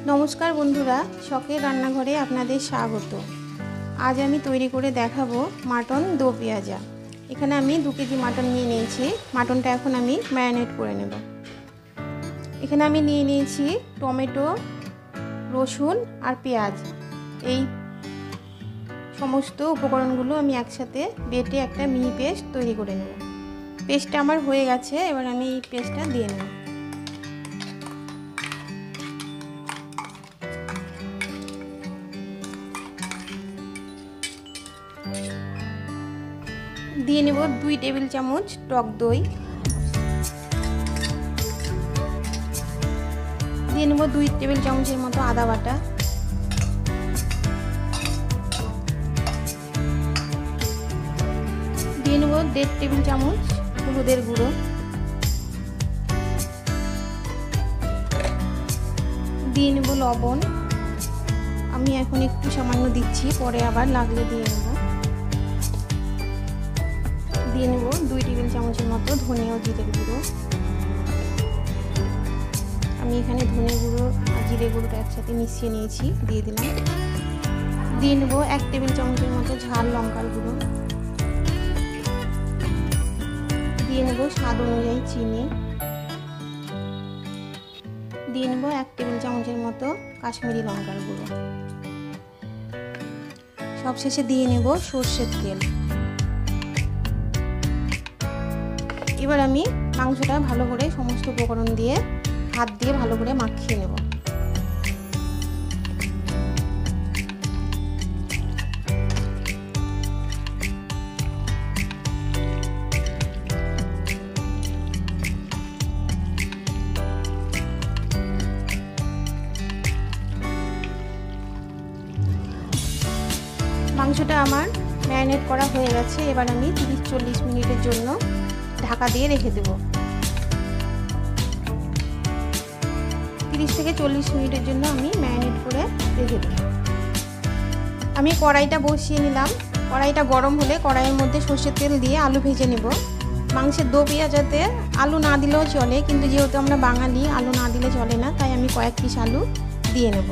नमस्कार बंधुरा शखेर रान्नाघरे आपनादेर स्वागत। आज आमी तैरी करे देखाबो माटन दो पेঁয়াজা। एखाने आमी 2 केजी माटन निये निয়েছি। माटनटा एखन आमी मैरिनेट करे नेब। एखाने आमी निये निয়েছি टमेटो, रसुन और पेঁয়াজ। এই সমস্ত উপকরণগুলো আমি একসাথে বেটে একটা মিহি পেস্ট তৈরি করে নেব। পেস্টটা আমার হয়ে গেছে, এবার আমি এই পেস্টটা দিয়ে নেব। দিয়ে নেব 2 টেবিল চামচ টক দই, দিয়ে নেব 2 টেবিল চামচের মতো আদা বাটা, দিয়ে নেব 1.5 টেবিল চামচ হলুদের গুঁড়ো, দিয়ে নেব লবণ। আমি এখন একটু সামান্য দিচ্ছি, পরে আবার লাগলে দিয়ে নেব। দিয়ে নেব 2 টেবিল চামচের মতো ধনে ও জিরের গুঁড়ো। আমি এখানে ধনে গুঁড়ো আর জিরে গুঁড়োটা একসাথে মিশিয়ে নিয়েছি, দিয়ে দিলাম। দিয়ে নেব 1 টেবিল চামচের মতো ঝাল লঙ্কার গুঁড়ো, দিয়ে নেব স্বাদ অনুযায়ী চিনি, দিয়ে নেব 1 টেবিল চামচের মতো কাশ্মীরি লঙ্কার গুঁড়ো। সবশেষে দিয়ে নেব সরষের তেল। এবার আমি মাংসটা ভালো করে সমস্ত উপকরণ দিয়ে হাত দিয়ে ভালো করে মাখিয়ে নেব। মাংসটা আমার ম্যারিনেট করা হয়ে গেছে। এবার আমি 30-40 মিনিটের জন্য ঢাকা দিয়ে রেখে দেব। 30 থেকে 40 মিনিটের জন্য আমি ম্যারিনেট করে রেখে দেব। আমি কড়াইটা বসিয়ে নিলাম। কড়াইটা গরম হলে কড়াইয়ের মধ্যে সরষের তেল দিয়ে আলু ভেজে নেব। মাংসের দো পেঁয়াজাতে আলু না দিলেও চলে, কিন্তু যেহেতু আমরা বাঙালি আলু না দিলে চলে না, তাই আমি কয়েক পিস আলু দিয়ে নেব।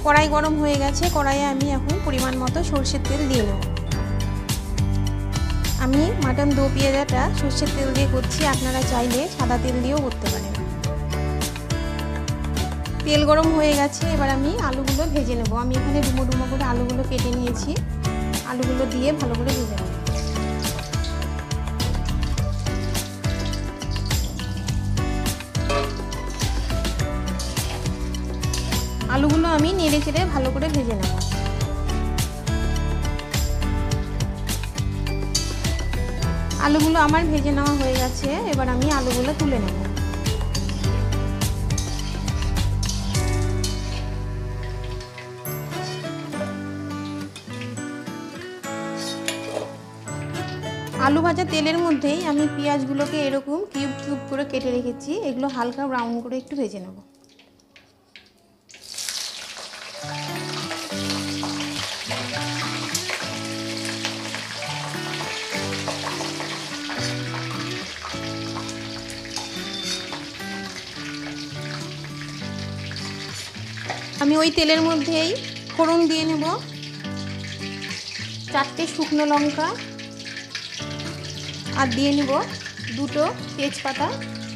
কড়াই গরম হয়ে গেছে, কড়াইয়ে আমি এখন পরিমাণ মতো সরষের তেল দিয়ে নেব। আমি মাটন দো পেঁয়াজাটা সরষের তেল দিয়ে করছি, আপনারা চাইলে সাদা তেল দিয়েও করতে পারেন। তেল গরম হয়ে গেছে, এবার আমি আলুগুলো ভেজে নেব। আমি এখানে ডুমো ডুমো করে আলুগুলো কেটে নিয়েছি, আলুগুলো দিয়ে ভালো করে ভেজে নেব। আলুগুলো আমি নেড়ে চেড়ে ভালো করে ভেজে নেব। আলুগুলো আমার ভেজে নেওয়া হয়ে গেছে, এবার আমি আলুগুলো তুলে নেব। আলু ভাজা তেলের মধ্যেই আমি পেঁয়াজগুলোকে এরকম কিউব কিউব করে কেটে রেখেছি, এগুলো হালকা ব্রাউন করে একটু ভেজে নেব। আমি ওই তেলের মধ্যেই ফোড়ন দিয়ে নেব। 4টে শুকনো লঙ্কা আর দিয়ে নেব 2টো তেজপাতা,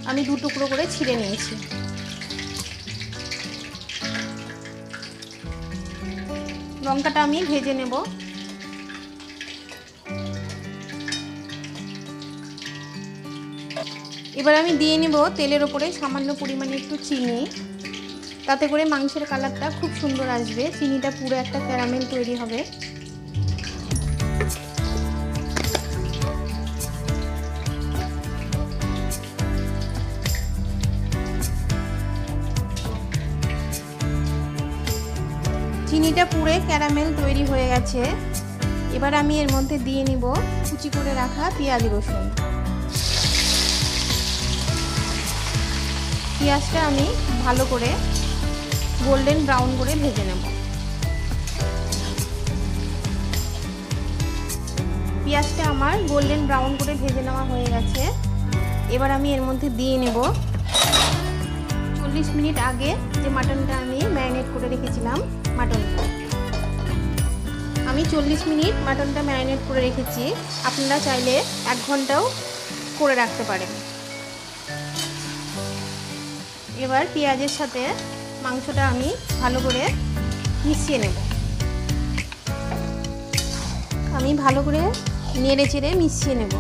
আমি 2 টুকরো করে ছিঁড়ে নিয়েছি। লঙ্কাটা আমি ভেজে নেব। এবার আমি দিয়ে নেব তেলের ওপরে সামান্য পরিমাণে একটু চিনি, তাতে করে মাংসের কালারটা খুব সুন্দর আসবে। চিনিটা পুরো একটা ক্যারামেল তৈরি হবে। চিনিটা পুরো ক্যারামেল তৈরি হয়ে গেছে। এবার আমি এর মধ্যে দিয়ে নিব কুচি করে রাখা পেঁয়াজ রসুন। পেঁয়াজটা আমি ভালো করে গোল্ডেন ব্রাউন করে ভেজে নেব। পেঁয়াজটা আমার গোল্ডেন ব্রাউন করে ভেজে নেওয়া হয়ে গেছে। এবার আমি এর মধ্যে দিয়ে নেব 40 মিনিট আগে যে মাটনটা আমি ম্যারিনেট করে রেখেছিলাম, মাটনটা আমি 40 মিনিট মাটনটা ম্যারিনেট করে রেখেছি। আপনারা চাইলে 1 ঘন্টাও করে রাখতে পারেন। এবার পেঁয়াজের সাথে মাংসটা আমি ভালো করে মিশিয়ে নেব। আমি ভালো করে নেড়ে চেড়ে মিশিয়ে নেব।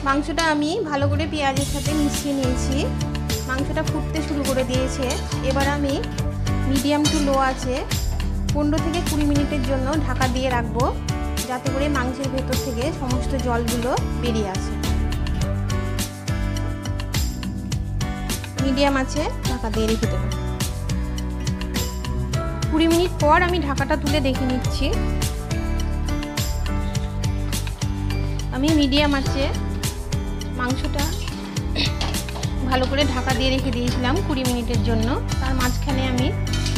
মাংসটা আমি ভালো করে পেঁয়াজের সাথে মিশিয়ে নিয়েছি। মাংসটা ফুটতে শুরু করে দিয়েছে। এবার আমি মিডিয়াম টু লো আছে 15 থেকে 20 মিনিটের জন্য ঢাকা দিয়ে রাখবো, যাতে করে মাংসের ভেতর থেকে সমস্ত জলগুলো বেরিয়ে আসে। মিডিয়াম আছে ঢাকা দিয়ে রেখে দেবো। 20 মিনিট পর আমি ঢাকাটা তুলে দেখে নিচ্ছি। আমি মিডিয়াম আছে মাংসটা ভালো করে ঢাকা দিয়ে রেখে দিয়েছিলাম 20 মিনিটের জন্য। তার মাঝখানে আমি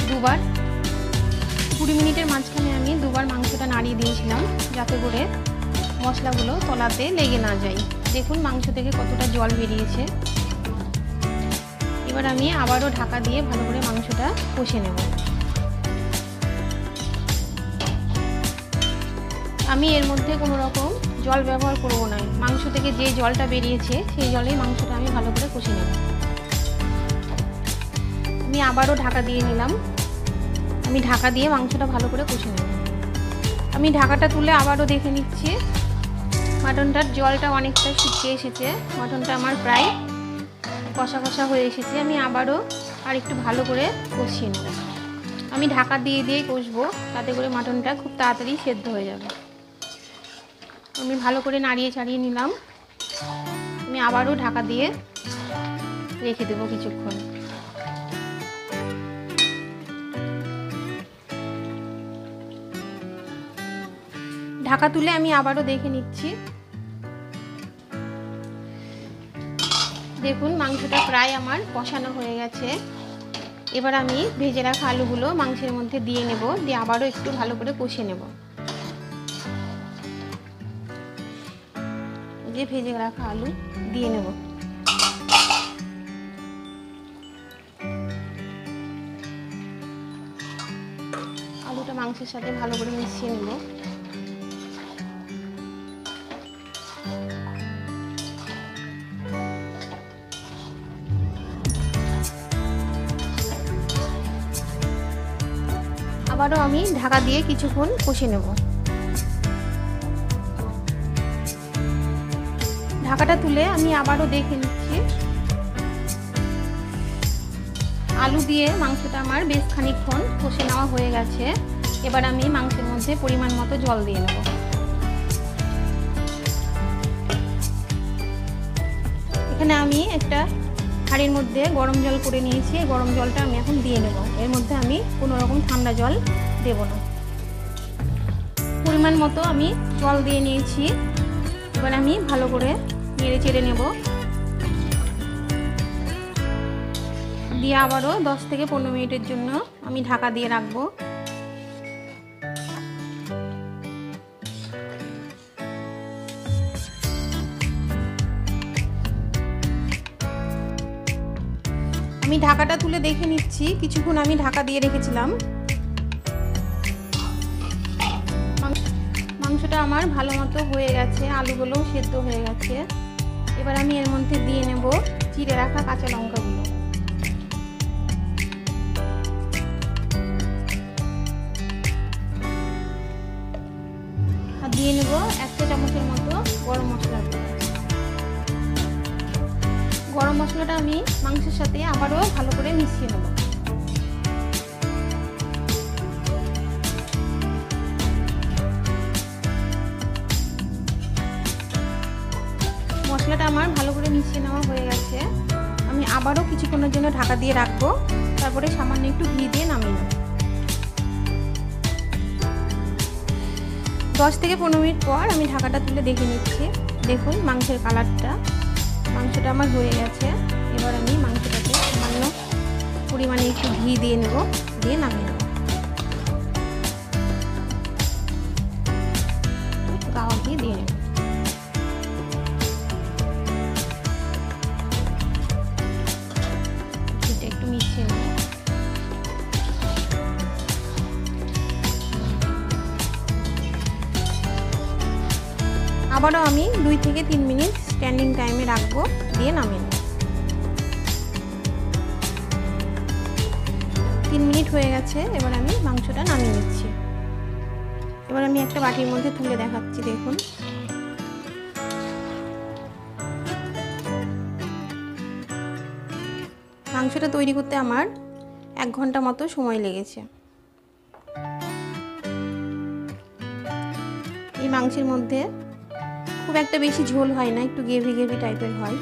20 মিনিটের মাঝখানে আমি দুবার মাংসটা নাড়িয়ে দিয়েছিলাম, যাতে করে মশলাগুলো তলাতে লেগে না যায়। দেখুন মাংস থেকে কতটা জল বেরিয়েছে। এবার আমি আবারও ঢাকা দিয়ে ভালো করে মাংসটা কষে নেব। আমি এর মধ্যে কোনো রকম জল ব্যবহার করব না। মাংস থেকে যে জলটা বেরিয়েছে সেই জলেই মাংসটা আমি ভালো করে কষে নেব। আমি আবারও ঢাকা দিয়ে নিলাম। আমি ঢাকা দিয়ে মাংসটা ভালো করে কষে নেব। আমি ঢাকাটা তুলে আবারও দেখে নিচ্ছি। মাটনটার জলটা অনেকটা শুকিয়ে এসেছে। মাটনটা আমার প্রায় কষা কষা হয়ে এসেছে। আমি আবারও আর একটু ভালো করে কষিয়ে নেব। আমি ঢাকা দিয়ে দিয়ে কষবো, তাতে করে মাটনটা খুব তাড়াতাড়ি সেদ্ধ হয়ে যাবে। আমি ভালো করে নাড়িয়ে চাড়িয়ে নিলাম। আমি আবারও ঢাকা দিয়ে রেখে দেবো কিছুক্ষণ। ঢাকা তুলে আমি আবারও দেখে নিচ্ছি। দেখুন মাংসটা প্রায় আমার কষানো হয়ে গেছে। এবার আমি ভেজে রাখা আলুগুলো মাংসের মধ্যে দিয়ে নেব, দিয়ে আবারও একটু ভালো করে কষে নেব। যে ভেজে রাখা আলু দিয়ে নেব। আলুটা মাংসের সাথে ভালো করে মিশিয়ে নেব। আবারও আমি ঢাকা দিয়ে কিছুক্ষণ কষে নেব। ঢাকাটা তুলে আমি আবারও দেখে নিচ্ছি। আলু দিয়ে মাংসটা আমার বেশ খানিকক্ষণ কষে নেওয়া হয়ে গেছে। এবার আমি মাংসের মধ্যে পরিমাণ মতো জল দিয়ে নেব। এখানে আমি একটা হাঁড়ির মধ্যে গরম জল করে নিয়েছি। গরম জলটা আমি এখন দিয়ে নেব। এর মধ্যে আমি কোনো রকম ঠান্ডা জল দেব না। পরিমাণ মতো আমি জল দিয়ে নিয়েছি। এবার আমি ভালো করে নেড়ে চেড়ে নেব। দিয়ে আবারও 10 থেকে 15 মিনিটের জন্য আমি ঢাকা দিয়ে রাখবো। আমি ঢাকাটা তুলে দেখে নিচ্ছি। কিছুক্ষণ আমি ঢাকা দিয়ে রেখেছিলাম। মাংসটা আমার ভালো মতো হয়ে গেছে, আলুগুলোও সেদ্ধ হয়ে গেছে। এবার আমি এর মধ্যে দিয়ে নেব চিড়ে রাখা কাঁচা লঙ্কাগুলো। আর দিয়ে নেব 1 চা চামচের মতো গরম মশলা। গরম মশলাটা আমি মাংসের সাথে আবারও ভালো করে মিশিয়ে নেব। মশলাটা আমার ভালো করে মিশিয়ে নেওয়া হয়ে গেছে। আমি আবারও কিছুক্ষণের জন্য ঢাকা দিয়ে রাখবো, তারপরে সামান্য একটু ঘি দিয়ে নামিয়ে নেব। 10 থেকে 15 মিনিট পর আমি ঢাকাটা তুলে দেখে নিচ্ছি। দেখুন মাংসের কালারটা মাংসটা আমার হয়ে গেছে। এবার আমি মাংসটাকে সামান্য পরিমাণে একটু ঘি দিয়ে নেব, দিয়ে নামিয়ে নেব। গাওয়া ঘি দিয়ে নেব। ঘিটা একটু মিশিয়ে নেব। আবারও আমি 2 থেকে 3 মিনিট স্ট্যান্ডিং টাইমে রাখবো, দিয়ে নামিয়ে নেব। 3 মিনিট হয়ে গেছে। এবার আমি মাংসটা নামিয়ে নিচ্ছি। এবার আমি একটা বাটির মধ্যে তুলে দেখাচ্ছি, দেখুন। মাংসটা তৈরি করতে আমার 1 ঘন্টা মতো সময় লেগেছে। এই মাংসের মধ্যে খুব একটা বেশি ঝোল হয় না, একটু গ্রেভি গ্রেভি টাইপের হয়।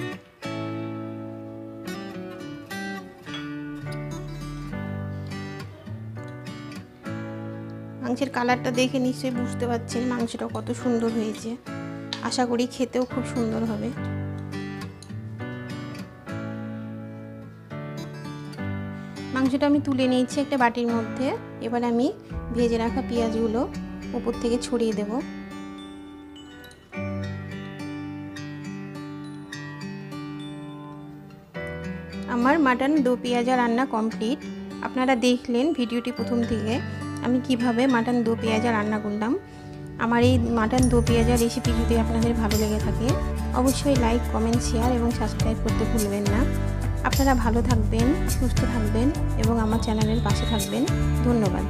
মাংসের কালারটা দেখে নিশ্চয়ই বুঝতে পারছেন মাংসটা কত সুন্দর হয়েছে। আশা করি খেতেও খুব সুন্দর হবে। মাংসটা আমি তুলে নিয়েছি একটা বাটির মধ্যে। এবার আমি ভেজে রাখা পেঁয়াজগুলো উপর থেকে ছড়িয়ে দেব। আমার মাটন দো পেঁয়াজা রান্না কমপ্লিট। আপনারা দেখলেন ভিডিওটি প্রথম থেকে আমি কিভাবে মাটন দো পেঁয়াজা রান্না করলাম। আমার এই মাটন দো পেঁয়াজা রেসিপি যদি আপনাদের ভালো লেগে থাকে অবশ্যই লাইক, কমেন্ট, শেয়ার এবং সাবস্ক্রাইব করতে ভুলবেন না। আপনারা ভালো থাকবেন, সুস্থ থাকবেন এবং আমার চ্যানেলের পাশে থাকবেন। ধন্যবাদ।